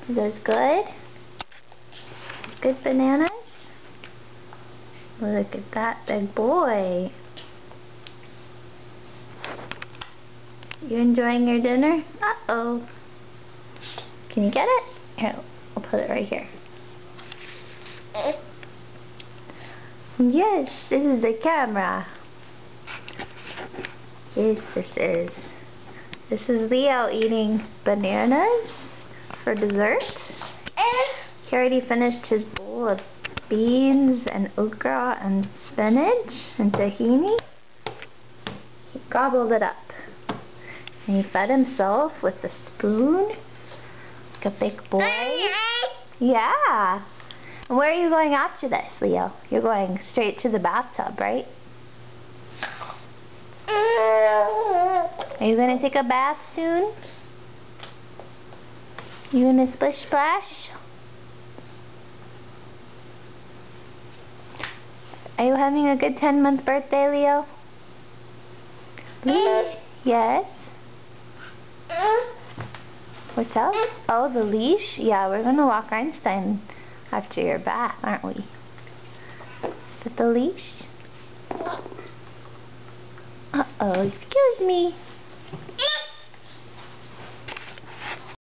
Are those good? Good bananas? Look at that big boy. You enjoying your dinner? Uh-oh. Can you get it? Here, I'll put it right here. Yes, this is the camera. Yes, this is. This is Leo eating bananas for dessert. He already finished his bowl of beans and okra and spinach and tahini. He gobbled it up. And he fed himself with a spoon, like a big boy. Yeah. And where are you going after this, Leo? You're going straight to the bathtub, right? Are you going to take a bath soon? You going to splish splash? Are you having a good 10-month birthday, Leo? Yes? What's up? Oh, the leash? Yeah, we're going to walk Einstein after your bath, aren't we? Is it the leash? Uh-oh, excuse me.